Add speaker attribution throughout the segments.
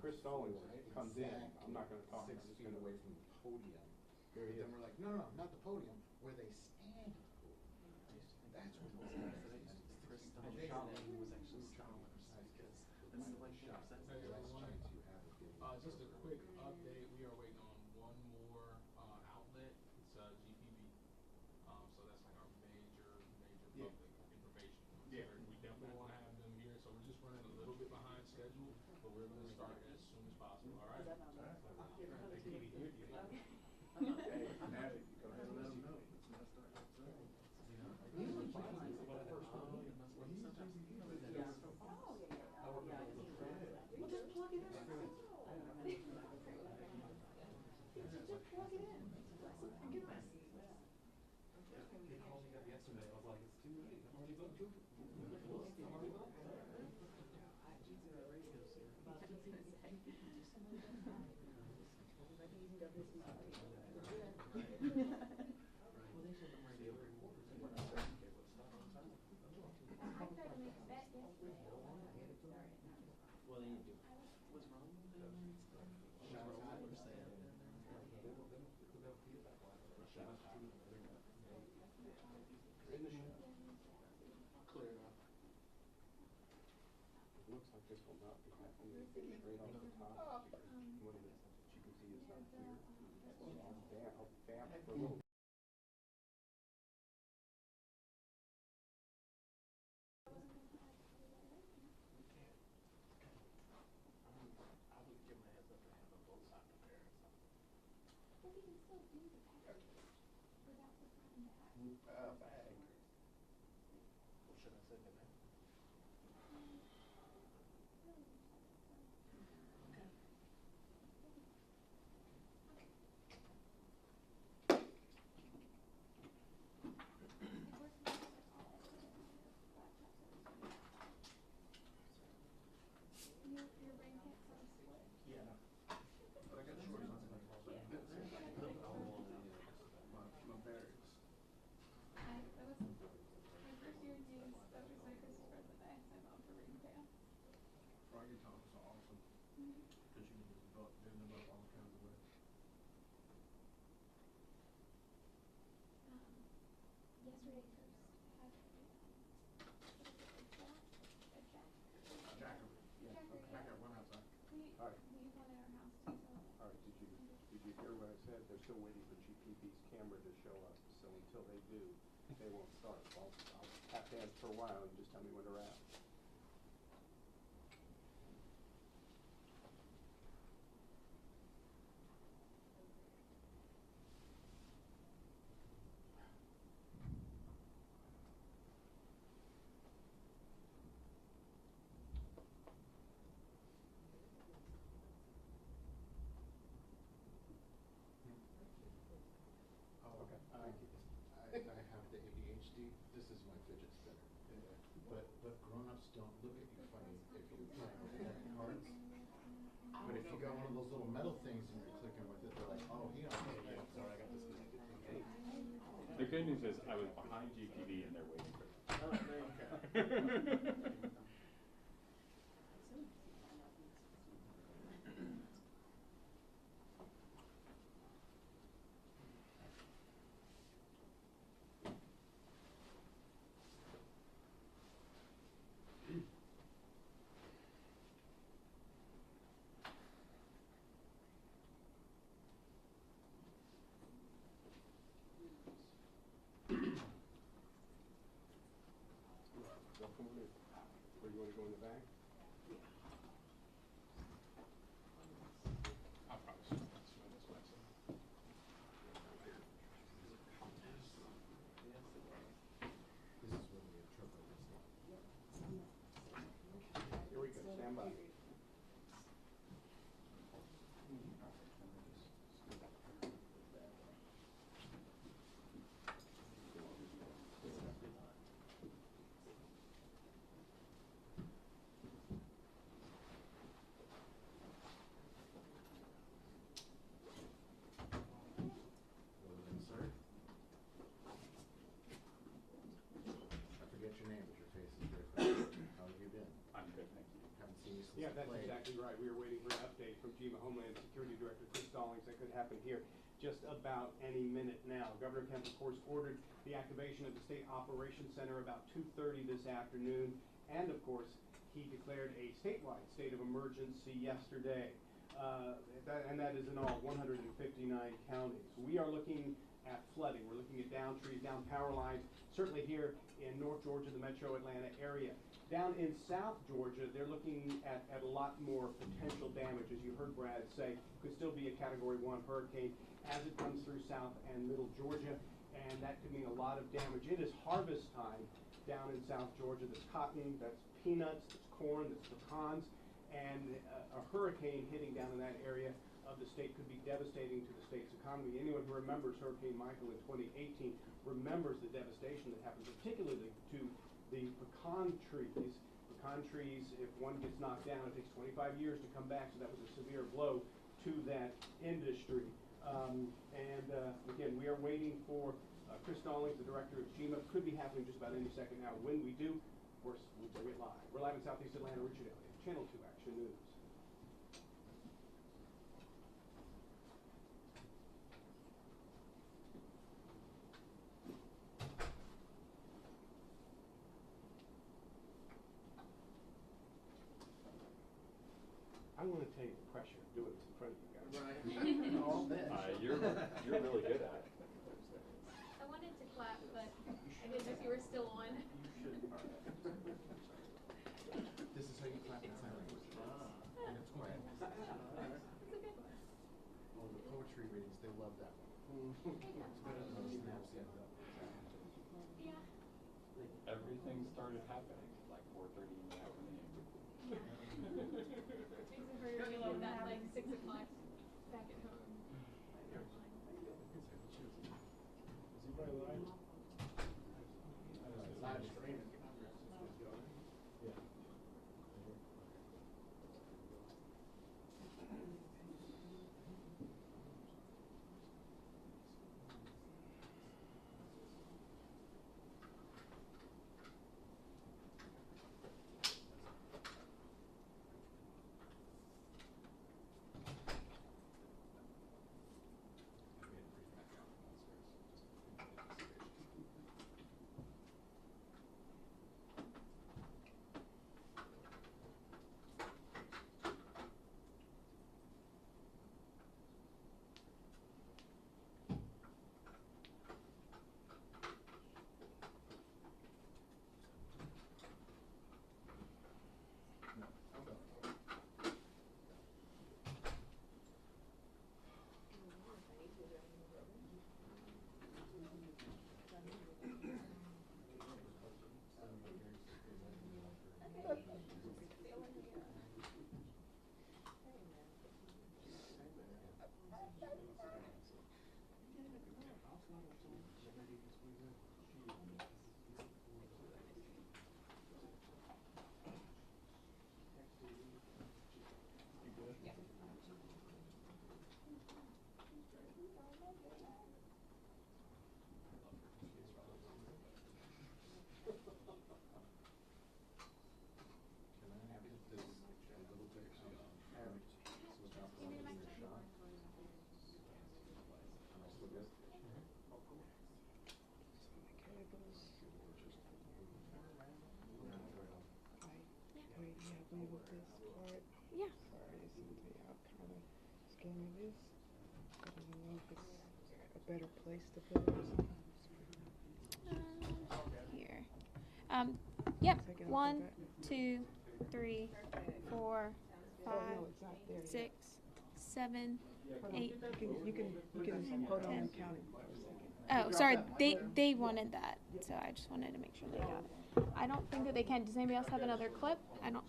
Speaker 1: Chris Stallings comes in, I'm not gonna talk.
Speaker 2: 6 feet away from the podium.
Speaker 1: Here he
Speaker 2: Then
Speaker 1: is.
Speaker 2: we're like, no, not the podium, where they stand at the podium. That's what it was.
Speaker 3: Chris Stallings was actually Stallings because that's the way
Speaker 2: shot.
Speaker 3: that's
Speaker 2: The last chance you have of getting.
Speaker 4: Just a quick update. We are waiting on one more outlet. It's GPV. So that's like our major
Speaker 1: Yeah.
Speaker 4: public information.
Speaker 1: Yeah.
Speaker 4: So we definitely want to have them here. So we're just running a little bit behind schedule, but we're going to start as soon as possible. All right.
Speaker 1: Hey, Magic, go ahead and let them know.
Speaker 5: Well, just plug it in. Just plug it in. Forget it.
Speaker 3: They called me up yesterday. I was like, it's too late. I'm already booked. I'm already booked. Well, then you do. What's wrong with them?
Speaker 4: Clear it up.
Speaker 1: It looks like this will not be happening straight off the top. What it is, you can see it's not clear. I'll vamp for a little.
Speaker 4: I would give my heads up and have them both sides prepared.
Speaker 6: But we can still do the packages without the front and back.
Speaker 1: Bag.
Speaker 4: What should I say to that? Okay.
Speaker 6: Your brain can't sort of split.
Speaker 4: Yeah.
Speaker 1: But I got shorts on tonight. My berries.
Speaker 6: That was my first year in use. That was my Christmas present. I asked my mom for rain pants.
Speaker 1: Froggy Talk is awesome. Because you can just bend them up all kinds of ways.
Speaker 6: Yesterday first had a jack.
Speaker 1: Jacker. Yeah.
Speaker 6: Jacker,
Speaker 1: Okay. I got one outside.
Speaker 6: We
Speaker 1: All right.
Speaker 6: use one at our house too. So
Speaker 1: All right, did you hear what I said? They're still waiting for GPP's camera to show up, so until they do, they won't start. I'll tap dance for a while and just tell me when they're at.
Speaker 2: Oh,
Speaker 1: Okay,
Speaker 2: I
Speaker 1: thank you.
Speaker 2: have the ADHD. This is my fidget spinner. But grown-ups don't look at you funny if you play with cards. But if you got one of those little metal things and you're clicking with it, they're like, oh, he understands.
Speaker 3: Yeah, sorry, I got disconnected.
Speaker 1: Hey.
Speaker 7: The good news is I was behind GTV and they're waiting for me.
Speaker 4: Oh, okay.
Speaker 1: Welcome on in. Where you want to go in the back?
Speaker 4: I'll probably swim this way. So.
Speaker 2: This is when we interpret this stuff.
Speaker 1: Here we go, stand by. waiting for an update from GEMA Homeland Security Director Chris Stallings. That could happen here just about any minute now. Governor Kemp, of course, ordered the activation of the State Operations Center about 2:30 this afternoon. And, of course, he declared a statewide state of emergency yesterday. And that is in all 159 counties. We are looking at flooding. We're looking at down trees, down power lines, certainly here in North Georgia, the metro Atlanta area. Down in South Georgia, they're looking at a lot more potential damage. As you heard Brad say, could still be a Category 1 hurricane as it comes through South and Middle Georgia, and that could mean a lot of damage. It is harvest time down in South Georgia. There's cotton, that's peanuts, there's corn, there's pecans, and a hurricane hitting down in that area of the state could be devastating to the state's economy. Anyone who remembers Hurricane Michael in 2018 remembers the devastation that happened, particularly to the pecan trees. Pecan trees, if one gets knocked down, it takes 25 years to come back, so that was a severe blow to that industry. Again, we are waiting for Chris Stallings, the director of GEMA. Could be happening just about any second now. When we do, of course, we'll bring it live. We're live in Southeast Atlanta. Richard Elliott, Channel 2 Action News. I want to tell you the pressure of doing this in front of you guys.
Speaker 2: Right. All this.
Speaker 7: You're really good at it.
Speaker 6: I wanted to clap, but I didn't know if you were still on.
Speaker 2: This is how you clap in sign language. And it's quiet.
Speaker 6: It's a good one.
Speaker 2: Oh, the poetry readings, they love that one. It's better than those snaps in the.
Speaker 6: Yeah.
Speaker 7: Everything started happening at like 4:30 in the afternoon.
Speaker 6: Makes it harder to get that like 6 o'clock back at home.
Speaker 2: Live streaming. Yeah.
Speaker 5: Yeah. Sorry, this is how kind of scam it is. I don't know if it's a better place to put it or something.
Speaker 8: Here. Yep.
Speaker 5: Take it off
Speaker 8: 1,
Speaker 5: of that.
Speaker 8: 2, 3, 4, 5,
Speaker 5: Oh, no, it's not there yet.
Speaker 8: 6, 7,
Speaker 5: Hold on.
Speaker 8: 8.
Speaker 5: You can hold on and count it for a second.
Speaker 8: Oh, sorry. They wanted that, so I just wanted to make sure they got it. I don't think that they can. Does anybody else have another clip? I'm not.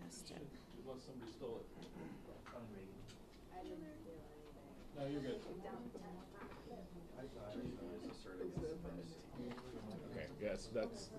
Speaker 8: Best to-
Speaker 7: Unless somebody stole it. No, you're good. Okay, yes, that's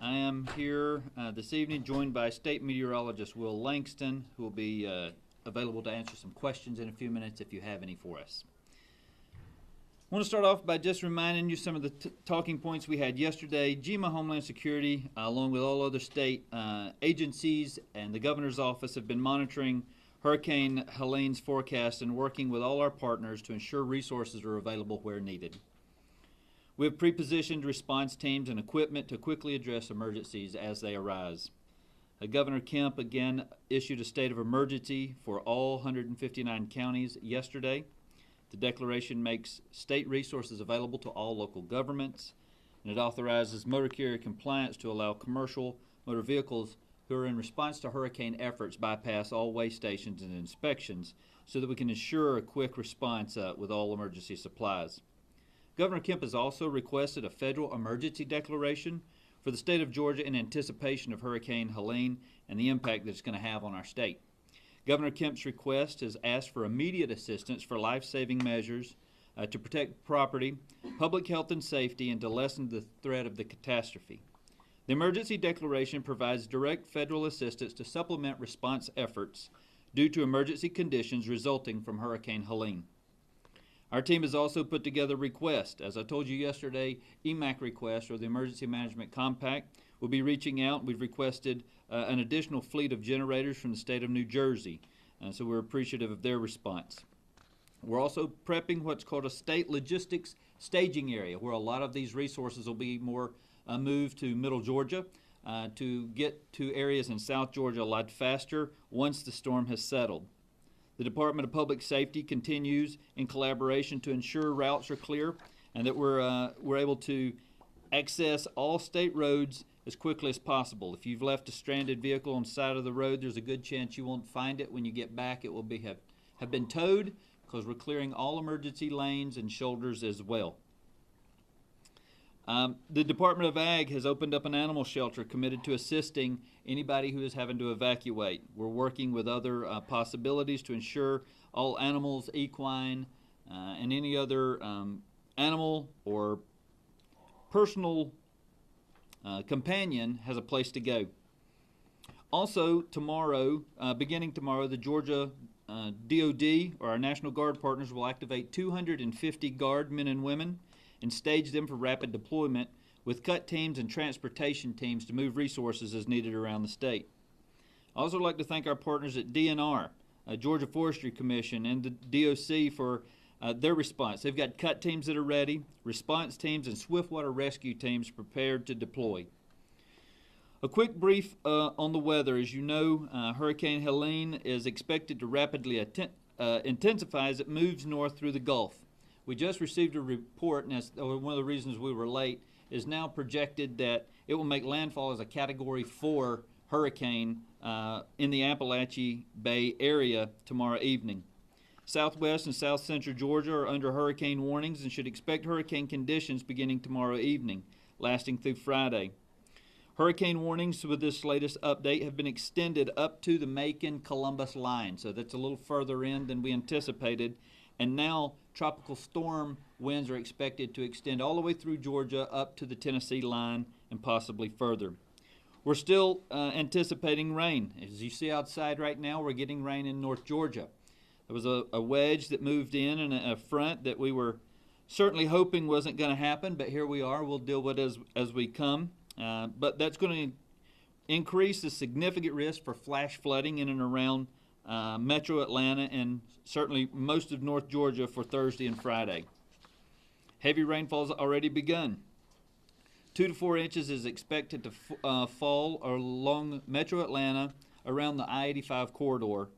Speaker 9: I am here this evening joined by State Meteorologist Will Langston, who will be available to answer some questions in a few minutes if you have any for us. I want to start off by just reminding you some of the talking points we had yesterday. GEMA Homeland Security, along with all other state agencies and the governor's office, have been monitoring Hurricane Helene's forecast and working with all our partners to ensure resources are available where needed. We have pre-positioned response teams and equipment to quickly address emergencies as they arise. Governor Kemp again issued a state of emergency for all 159 counties yesterday. The declaration makes state resources available to all local governments, and it authorizes motor carrier compliance to allow commercial motor vehicles who are in response to hurricane efforts bypass all way stations and inspections so that we can ensure a quick response with all emergency supplies. Governor Kemp has also requested a federal emergency declaration for the state of Georgia in anticipation of Hurricane Helene and the impact that it's going to have on our state. Governor Kemp's request has asked for immediate assistance for life-saving measures to protect property, public health and safety, and to lessen the threat of the catastrophe. The emergency declaration provides direct federal assistance to supplement response efforts due to emergency conditions resulting from Hurricane Helene. Our team has also put together requests. As I told you yesterday, EMAC request, or the Emergency Management Compact, will be reaching out. We've requested an additional fleet of generators from the state of New Jersey, so we're appreciative of their response. We're also prepping what's called a state logistics staging area, where a lot of these resources will be more moved to middle Georgia to get to areas in South Georgia a lot faster once the storm has settled. The Department of Public Safety continues in collaboration to ensure routes are clear and that we're able to access all state roads as quickly as possible. If you've left a stranded vehicle on the side of the road, there's a good chance you won't find it when you get back. It will have been towed, because we're clearing all emergency lanes and shoulders as well. The Department of Ag has opened up an animal shelter committed to assisting anybody who is having to evacuate. We're working with other possibilities to ensure all animals, equine, and any other animal or personal companion has a place to go. Also, tomorrow, beginning tomorrow, the Georgia DOD, or our National Guard partners, will activate 250 Guard men and women and stage them for rapid deployment with cut teams and transportation teams to move resources as needed around the state. I also like to thank our partners at DNR, Georgia Forestry Commission, and the DOC for their response. They've got cut teams that are ready, response teams, and swiftwater rescue teams prepared to deploy. A quick brief on the weather. As you know, Hurricane Helene is expected to rapidly intensify as it moves north through the Gulf. We just received a report, and that's one of the reasons we were late, is now projected that it will make landfall as a Category 4 hurricane in the Appalachia Bay area tomorrow evening. Southwest and south central Georgia are under hurricane warnings and should expect hurricane conditions beginning tomorrow evening, lasting through Friday. Hurricane warnings with this latest update have been extended up to the Macon-Columbus line, so that's a little further in than we anticipated. And now tropical storm winds are expected to extend all the way through Georgia up to the Tennessee line and possibly further. We're still anticipating rain. As you see outside right now, we're getting rain in North Georgia. There was a wedge that moved in and a front that we were certainly hoping wasn't going to happen, but here we are. We'll deal with it as we come. But that's going to increase the significant risk for flash flooding in and around metro Atlanta and certainly most of North Georgia for Thursday and Friday. Heavy rainfall has already begun. 2 to 4 inches is expected to fall along metro Atlanta around the I-85 corridor.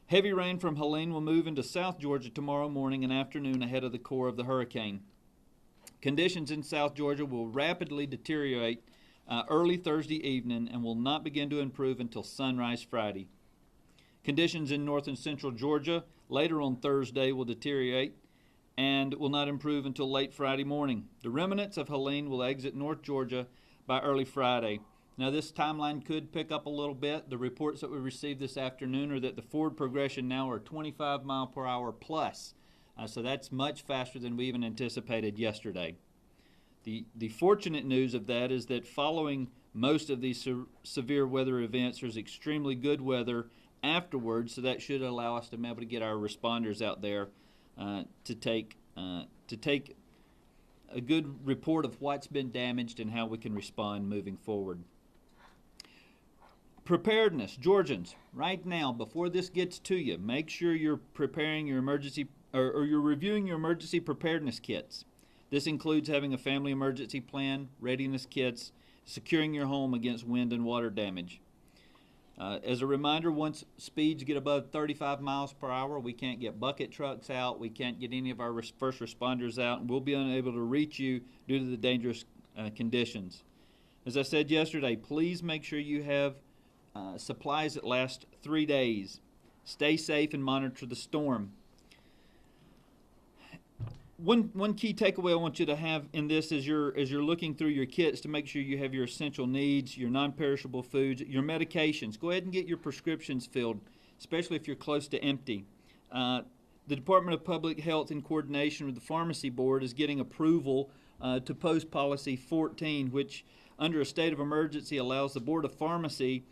Speaker 9: Heavy rain from Helene will move into South Georgia tomorrow morning and afternoon ahead of the core of the hurricane. Conditions in South Georgia will rapidly deteriorate early Thursday evening and will not begin to improve until sunrise Friday. Conditions in north and central Georgia later on Thursday will deteriorate and will not improve until late Friday morning. The remnants of Helene will exit North Georgia by early Friday. Now, this timeline could pick up a little bit. The reports that we received this afternoon are that the forward progression now are 25 mile per hour plus. So that's much faster than we even anticipated yesterday. The fortunate news of that is that following most of these severe weather events, there's extremely good weather afterwards, so that should allow us to be able to get our responders out there to take a good report of what's been damaged and how we can respond moving forward. Preparedness, Georgians, right now, before this gets to you, make sure you're preparing your emergency or you're reviewing your emergency preparedness kits. This includes having a family emergency plan, readiness kits, securing your home against wind and water damage. As a reminder, once speeds get above 35 miles per hour, we can't get bucket trucks out, we can't get any of our first responders out, and we'll be unable to reach you due to the dangerous conditions. As I said yesterday, please make sure you have supplies that last 3 days. Stay safe and monitor the storm. One key takeaway I want you to have in this as you're looking through your kits to make sure you have your essential needs, your non-perishable foods, your medications. Go ahead and get your prescriptions filled, especially if you're close to empty. The Department of Public Health, in coordination with the Pharmacy Board, is getting approval to post Policy 14, which under a state of emergency allows the Board of Pharmacy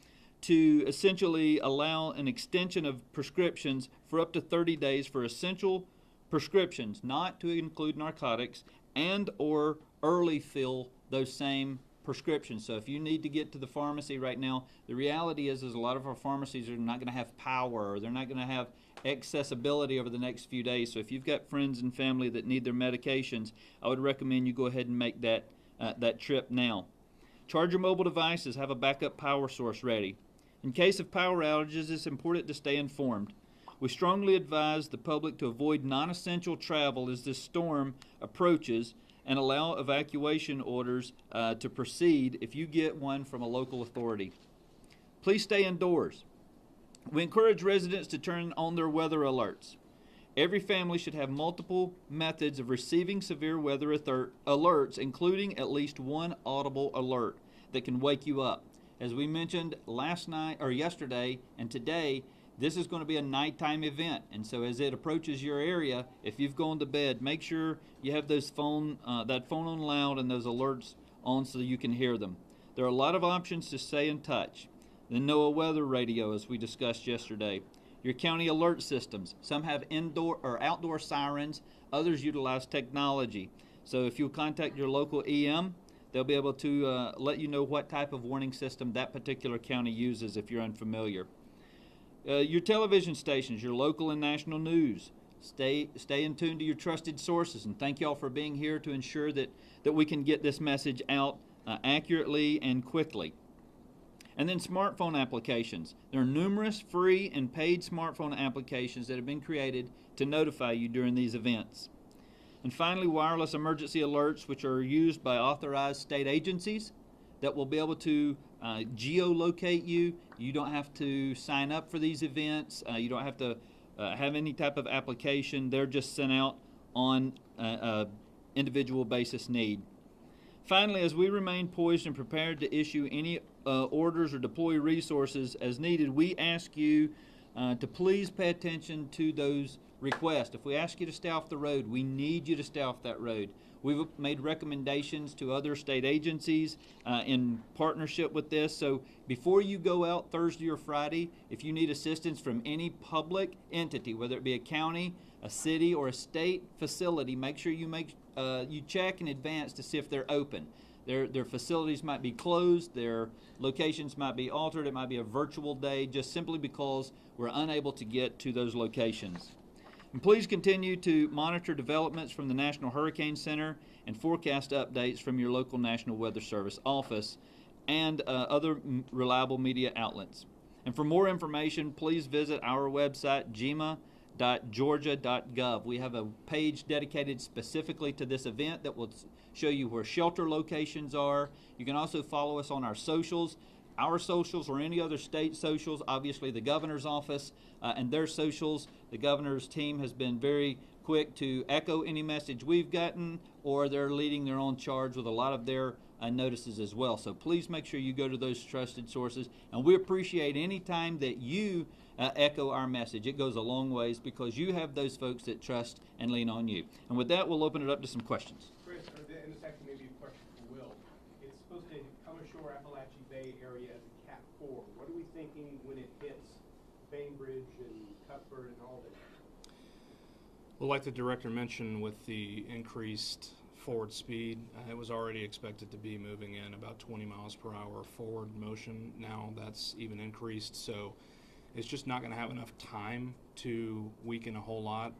Speaker 9: to essentially allow an extension of prescriptions for up to 30 days for essential prescriptions, not to include narcotics, and or early fill those same prescriptions. So if you need to get to the pharmacy right now, the reality is a lot of our pharmacies are not going to have power, or they're not going to have accessibility over the next few days. So if you've got friends and family that need their medications, I would recommend you go ahead and make that trip now. Charge your mobile devices. Have a backup power source ready. In case of power outages, it's important to stay informed. We strongly advise the public to avoid non-essential travel as this storm approaches and allow evacuation orders to proceed if you get one from a local authority. Please stay indoors. We encourage residents to turn on their weather alerts. Every family should have multiple methods of receiving severe weather alerts, including at least one audible alert that can wake you up. As we mentioned last night or yesterday and today, this is going to be a nighttime event, and so as it approaches your area, if you've gone to bed, make sure you have that phone on loud and those alerts on so you can hear them. There are a lot of options to stay in touch. The NOAA weather radio, as we discussed yesterday. Your county alert systems. Some have indoor or outdoor sirens. Others utilize technology. So if you contact your local EM, they'll be able to let you know what type of warning system that particular county uses if you're unfamiliar. Your television stations, your local and national news. Stay in tune to your trusted sources, and thank y'all for being here to ensure that we can get this message out accurately and quickly. And then smartphone applications. There are numerous free and paid smartphone applications that have been created to notify you during these events. And finally, wireless emergency alerts, which are used by authorized state agencies that will be able to geolocate you. You don't have to sign up for these events. You don't have to have any type of application. They're just sent out on an individual basis need. Finally, as we remain poised and prepared to issue any orders or deploy resources as needed, we ask you to please pay attention to those requests. If we ask you to stay off the road, we need you to stay off that road. We've made recommendations to other state agencies in partnership with this. So before you go out Thursday or Friday, if you need assistance from any public entity, whether it be a county, a city, or a state facility, make sure you check in advance to see if they're open. Their facilities might be closed, their locations might be altered, it might be a virtual day, just simply because we're unable to get to those locations. And please continue to monitor developments from the National Hurricane Center and forecast updates from your local National Weather Service office and other reliable media outlets. And for more information, please visit our website, GEMA.georgia.gov. We have a page dedicated specifically to this event that will show you where shelter locations are. You can also follow us on our socials or any other state socials, obviously the governor's office and their socials. The governor's team has been very quick to echo any message we've gotten, or they're leading their own charge with a lot of their notices as well. So please make sure you go to those trusted sources, and we appreciate any time that you echo our message. It goes a long ways because you have those folks that trust and lean on you. And with that, we'll open it up to some questions.
Speaker 1: Chris, in this section, maybe a question Appalachian Bay area as a Cat 4. What are we thinking when it hits Bainbridge and Cuthbert and Albany?
Speaker 4: Well, like the director mentioned, with the increased forward speed, it was already expected to be moving in about 20 miles per hour forward motion. Now that's even increased, so it's just not going to have enough time to weaken a whole lot.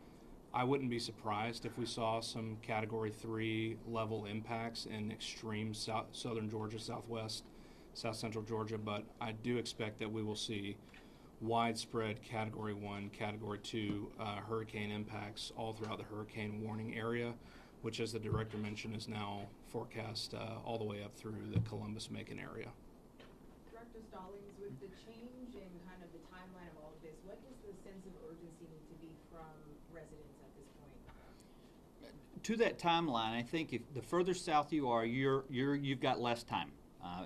Speaker 4: I wouldn't be surprised if we saw some Category 3 level impacts in extreme southern Georgia, southwest, south central Georgia, but I do expect that we will see widespread Category 1, Category 2 hurricane impacts all throughout the hurricane warning area, which, as the director mentioned, is now forecast all the way up through the Columbus-Macon area.
Speaker 10: Director Stallings, with the change in kind of the timeline of all of this, what does the sense of urgency need to be from residents at this point?
Speaker 9: To that timeline, I think if the further south you are, you've got less time.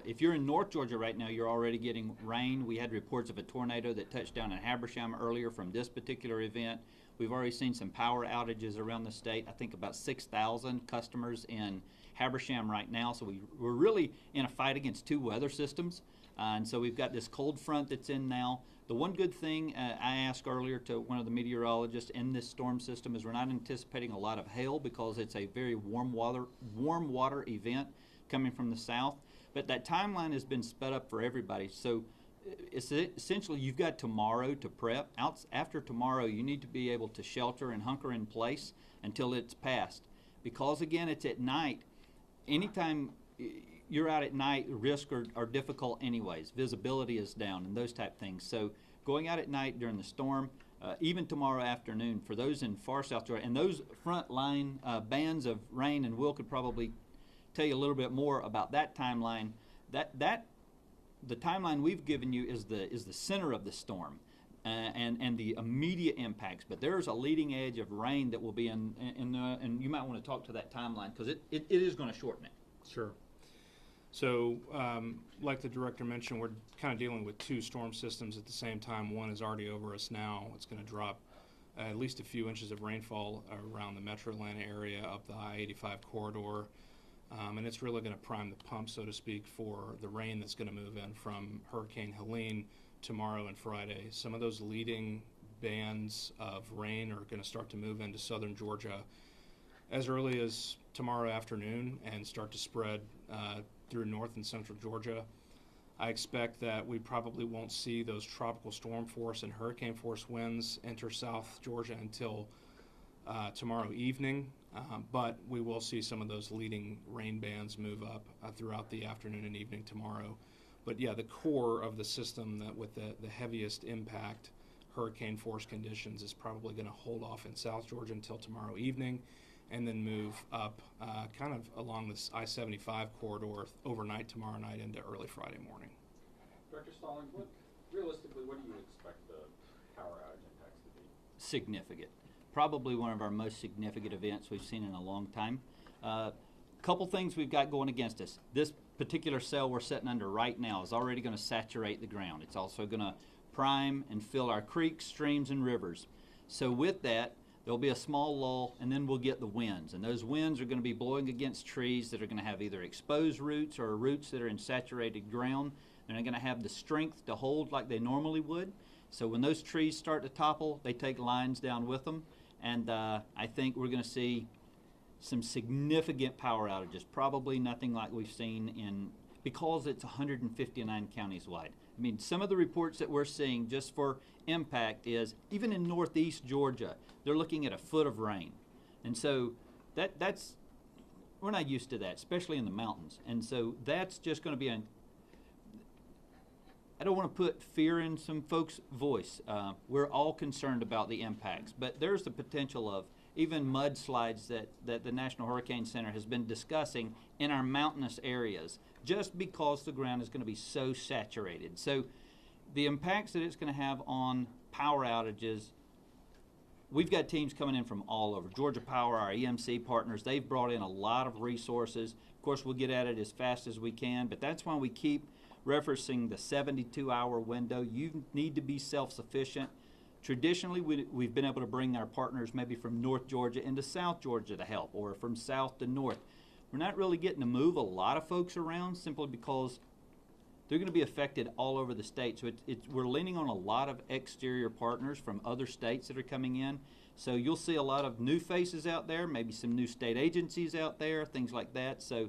Speaker 9: If you're in North Georgia right now, you're already getting rain. We had reports of a tornado that touched down in Habersham earlier from this particular event. We've already seen some power outages around the state. I think about 6,000 customers in Habersham right now. So we're really in a fight against two weather systems. And so we've got this cold front that's in now. The one good thing I asked earlier to one of the meteorologists in this storm system is we're not anticipating a lot of hail because it's a very warm water event coming from the south. But that timeline has been sped up for everybody. So it's essentially you've got tomorrow to prep. After tomorrow, you need to be able to shelter and hunker in place until it's passed. Because, again, it's at night. Anytime you're out at night, risks are difficult anyways. Visibility is down and those type things. So going out at night during the storm, even tomorrow afternoon, for those in far South Georgia, and those front line bands of rain, and Will could probably tell you a little bit more about that timeline. The timeline we've given you is the center of the storm and the immediate impacts. But there's a leading edge of rain that will be and you might want to talk to that timeline because it is going to shorten it.
Speaker 4: Sure. So, like the director mentioned, we're kind of dealing with two storm systems at the same time. One is already over us now. It's going to drop at least a few inches of rainfall around the metro Atlanta area up the I-85 corridor. And it's really going to prime the pump, so to speak, for the rain that's going to move in from Hurricane Helene tomorrow and Friday. Some of those leading bands of rain are going to start to move into southern Georgia as early as tomorrow afternoon and start to spread through north and central Georgia. I expect that we probably won't see those tropical storm force and hurricane force winds enter south Georgia until tomorrow evening. But we will see some of those leading rain bands move up throughout the afternoon and evening tomorrow. But yeah, the core of the system that with the heaviest impact hurricane force conditions is probably going to hold off in South Georgia until tomorrow evening and then move up kind of along this I-75 corridor overnight tomorrow night into early Friday morning.
Speaker 7: Director Stallings, realistically, what do you expect the power outage impacts to be?
Speaker 9: Significant. Probably one of our most significant events we've seen in a long time. Couple things we've got going against us. This particular cell we're sitting under right now is already going to saturate the ground. It's also going to prime and fill our creeks, streams, and rivers. So with that, there'll be a small lull, and then we'll get the winds. And those winds are going to be blowing against trees that are going to have either exposed roots or roots that are in saturated ground. They're not going to have the strength to hold like they normally would. So when those trees start to topple, they take lines down with them. And I think we're going to see some significant power outages, probably nothing like we've seen because it's 159 counties wide. I mean, some of the reports that we're seeing just for impact is even in northeast Georgia, they're looking at a foot of rain. And so that's we're not used to that, especially in the mountains. And so that's just going to be I don't want to put fear in some folks' voice. We're all concerned about the impacts, but there's the potential of even mudslides that the National Hurricane Center has been discussing in our mountainous areas just because the ground is going to be so saturated. So the impacts that it's going to have on power outages, we've got teams coming in from all over. Georgia Power, our EMC partners, they've brought in a lot of resources. Of course, we'll get at it as fast as we can, but that's why we keep referencing the 72-hour window. You need to be self-sufficient. Traditionally, we've been able to bring our partners maybe from North Georgia into South Georgia to help, or from south to north. We're not really getting to move a lot of folks around simply because they're going to be affected all over the state. So we're leaning on a lot of exterior partners from other states that are coming in. So you'll see a lot of new faces out there, maybe some new state agencies out there, things like that. So,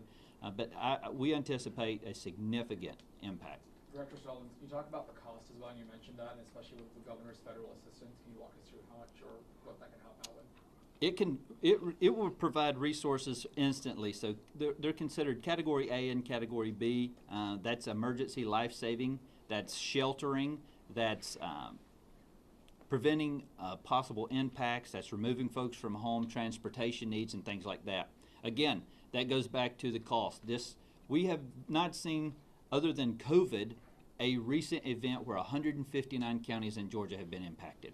Speaker 9: we anticipate a significant impact.
Speaker 3: Director Stallings, you talk about the cost as well, and you mentioned that, and especially with the governor's federal assistance. Can you walk us through how much or what that can help out with?
Speaker 9: It will provide resources instantly. So they're considered Category A and Category B. That's emergency life-saving. That's sheltering. That's preventing possible impacts. That's removing folks from home, transportation needs, and things like that. Again, that goes back to the cost. We have not seen, other than COVID, a recent event where 159 counties in Georgia have been impacted.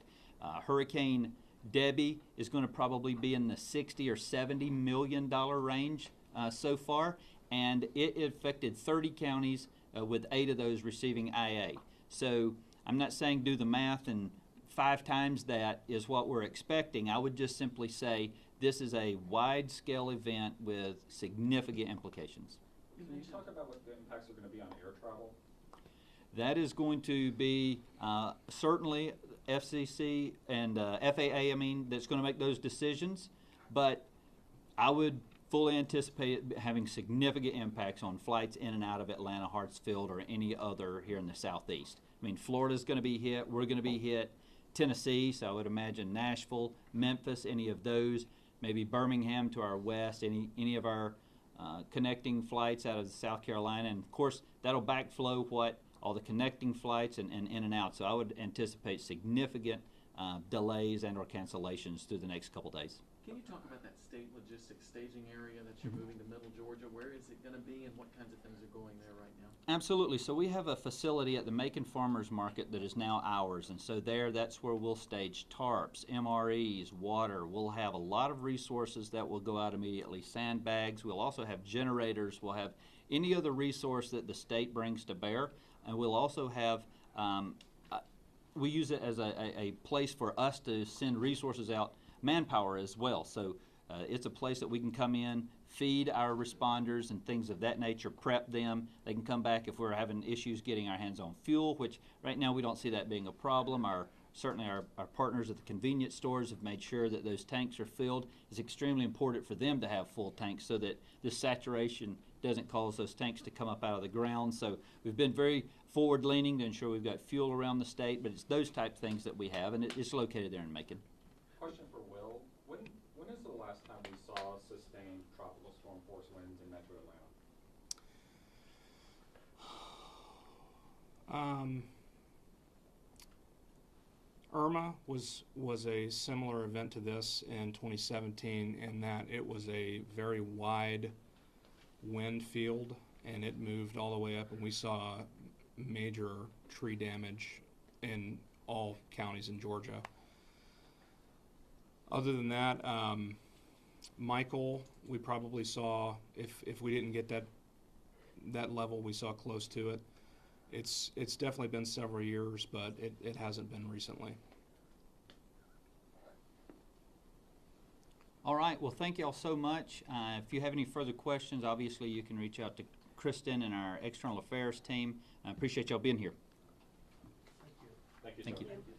Speaker 9: Hurricane Debbie is going to probably be in the $60 or $70 million range so far, and it affected 30 counties with 8 of those receiving IA. So I'm not saying do the math and 5 times that is what we're expecting. I would just simply say this is a wide-scale event with significant implications.
Speaker 7: Can you talk about what the impacts are going to be on air travel?
Speaker 9: That is going to be certainly FCC and FAA, that's going to make those decisions. But I would fully anticipate it having significant impacts on flights in and out of Atlanta, Hartsfield, or any other here in the Southeast. Florida's going to be hit. We're going to be hit. Tennessee, so I would imagine Nashville, Memphis, any of those. Maybe Birmingham to our west, any of our connecting flights out of South Carolina. And, of course, that'll backflow all the connecting flights and in and out. So I would anticipate significant delays and or cancellations through the next couple days.
Speaker 11: Can you talk about that state logistics staging area that you're moving to Middle Georgia? Where is it going to be, and what kinds of things are going there right now?
Speaker 9: Absolutely. So we have a facility at the Macon Farmers Market that is now ours, and so that's where we'll stage tarps, MREs, water. We'll have a lot of resources that will go out immediately, sandbags. We'll also have generators. We'll have any other resource that the state brings to bear, and we'll also have we use it as a place for us to send resources out, manpower as well. So it's a place that we can come in, feed our responders and things of that nature, prep them. They can come back if we're having issues getting our hands on fuel, which right now we don't see that being a problem. Certainly our partners at the convenience stores have made sure that those tanks are filled. It's extremely important for them to have full tanks so that this saturation doesn't cause those tanks to come up out of the ground. So we've been very forward-leaning to ensure we've got fuel around the state, but it's those type things that we have, and it's located there in Macon.
Speaker 7: Question for Will. When is the last time we saw sustained tropical storm force winds in Metro Atlanta?
Speaker 4: Irma was a similar event to this in 2017 in that it was a very wide wind field and it moved all the way up, and we saw major tree damage in all counties in Georgia. Other than that, Michael, we probably saw, if we didn't get that level, we saw close to it. It's definitely been several years, but it hasn't been recently.
Speaker 9: All right. Well, thank you all so much. If you have any further questions, obviously you can reach out to Kristen and our external affairs team. I appreciate y'all being here.
Speaker 7: Thank you.
Speaker 9: Thank
Speaker 7: sir.
Speaker 9: you.